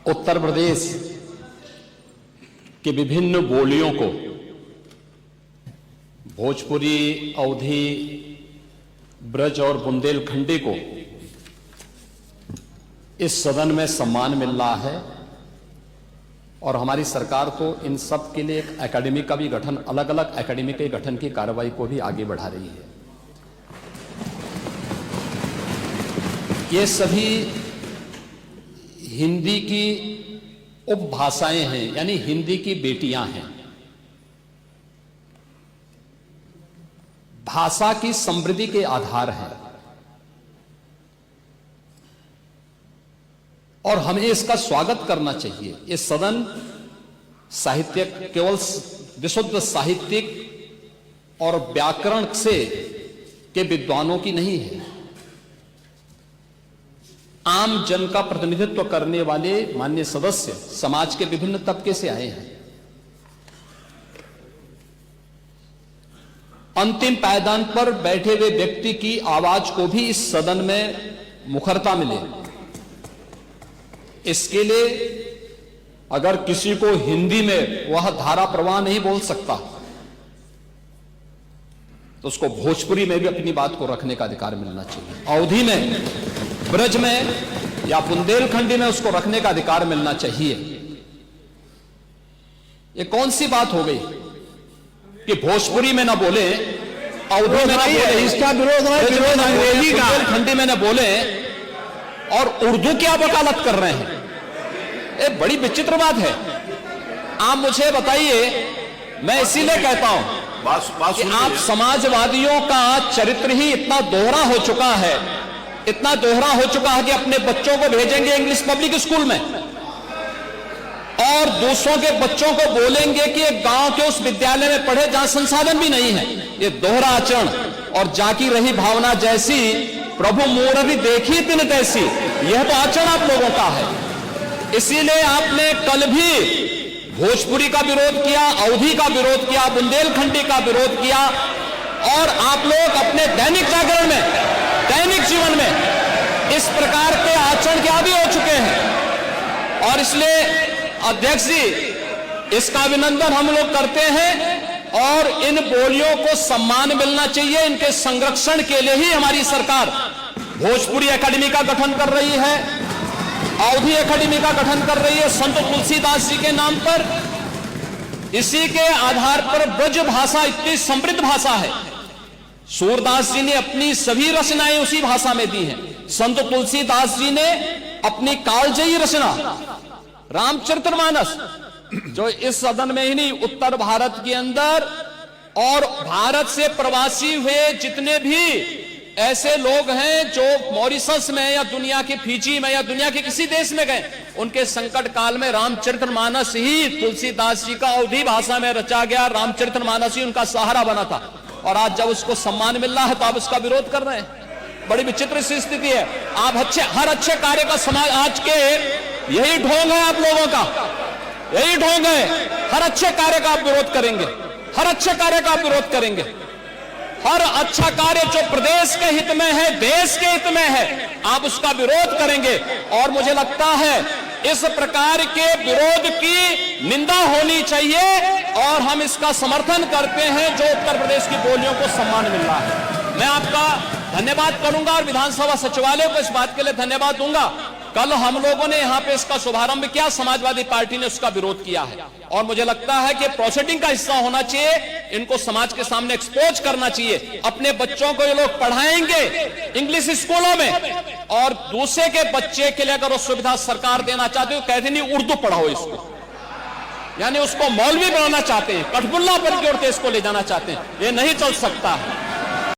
उत्तर प्रदेश के विभिन्न बोलियों को, भोजपुरी, अवधी, ब्रज और बुंदेलखंडी को इस सदन में सम्मान मिल रहा है और हमारी सरकार को इन सब के लिए एक एकेडमी का भी गठन, अलग अलग एकेडमी के गठन की कार्रवाई को भी आगे बढ़ा रही है। ये सभी हिंदी की उपभाषाएं हैं, यानी हिंदी की बेटियां हैं। भाषा की समृद्धि के आधार हैं और हमें इसका स्वागत करना चाहिए। ये सदन साहित्यिक, केवल विशुद्ध साहित्यिक और व्याकरण से के विद्वानों की नहीं है, आम जन का प्रतिनिधित्व करने वाले माननीय सदस्य समाज के विभिन्न तबके से आए हैं। अंतिम पायदान पर बैठे हुए व्यक्ति की आवाज को भी इस सदन में मुखरता मिले, इसके लिए अगर किसी को हिंदी में वह धारा प्रवाह नहीं बोल सकता तो उसको भोजपुरी में भी अपनी बात को रखने का अधिकार मिलना चाहिए, अवधी में, ब्रज में या बुंदेलखंडी में उसको रखने का अधिकार मिलना चाहिए। ये कौन सी बात हो गई कि भोजपुरी में ना बोले, अवधी में ना बोले, इसका विरोध अंग्रेजी का, बुंदेलखंडी में ना बोले और उर्दू क्या वकालत कर रहे हैं? ये बड़ी विचित्र बात है। आप मुझे बताइए, मैं इसीलिए कहता हूं कि आप समाजवादियों का चरित्र ही इतना दोहरा हो चुका है, इतना दोहरा हो चुका है कि अपने बच्चों को भेजेंगे इंग्लिश पब्लिक स्कूल में और दूसरों के बच्चों को बोलेंगे कि एक गांव के उस विद्यालय में पढ़े जहां संसाधन भी नहीं है। ये दोहरा आचरण और जाकी रही भावना जैसी प्रभु मूर्ति देखी तिन तैसी, यह तो आचरण आप लोगों का है। इसीलिए आपने कल भी भोजपुरी का विरोध किया, अवधी का विरोध किया, बुंदेलखंडी का विरोध किया और आप लोग अपने दैनिक जागरण में, दैनिक जीवन में इस प्रकार के आचरण के आदी हो चुके हैं। और इसलिए अध्यक्ष जी, इसका अभिनंदन हम लोग करते हैं और इन बोलियों को सम्मान मिलना चाहिए। इनके संरक्षण के लिए ही हमारी सरकार भोजपुरी एकेडमी का गठन कर रही है, अवधी एकेडमी का गठन कर रही है संत तुलसीदास जी के नाम पर। इसी के आधार पर ब्रज भाषा इतनी समृद्ध भाषा है। सूरदास जी ने अपनी सभी रचनाएं उसी भाषा में दी हैं। संत तुलसीदास जी ने अपनी कालजयी रचना रामचरितमानस, जो इस सदन में ही नहीं, उत्तर भारत के अंदर और भारत से प्रवासी हुए जितने भी ऐसे लोग हैं जो मॉरिशस में या दुनिया के फिजी में या दुनिया के किसी देश में गए, उनके संकट काल में रामचरितमानस ही तुलसीदास जी का अवधी भाषा में रचा गया रामचरितमानस ही उनका सहारा बना था। और आज जब उसको सम्मान मिल रहा है तो आप उसका विरोध कर रहे हैं। बड़ी विचित्र सी स्थिति है। आप हर अच्छे कार्य का समाज, आज के यही ढोंग है आप लोगों का, यही ढोंग है। हर अच्छे कार्य का आप विरोध करेंगे, हर अच्छे कार्य का आप विरोध करेंगे। हर अच्छा कार्य जो प्रदेश के हित में है, देश के हित में है, आप उसका विरोध करेंगे। और मुझे लगता है इस प्रकार के विरोध की निंदा होनी चाहिए और हम इसका समर्थन करते हैं जो उत्तर प्रदेश की बोलियों को सम्मान मिल रहा है। मैं आपका धन्यवाद करूंगा और विधानसभा सचिवालय को इस बात के लिए धन्यवाद दूंगा। कल हम लोगों ने यहां पे इसका शुभारंभ किया, समाजवादी पार्टी ने उसका विरोध किया है और मुझे लगता है कि प्रोसीडिंग का हिस्सा होना चाहिए। इनको समाज के सामने एक्सपोज करना चाहिए। अपने बच्चों को ये लोग पढ़ाएंगे इंग्लिश स्कूलों में और दूसरे के बच्चे के लिए अगर वो सुविधा सरकार देना चाहते हो, कहते नहीं उर्दू पढ़ाओ इसको, यानी उसको मौलवी बनाना चाहते हैं, कठपुल्ला पर जोड़ते इसको ले जाना चाहते हैं। ये नहीं चल सकता है।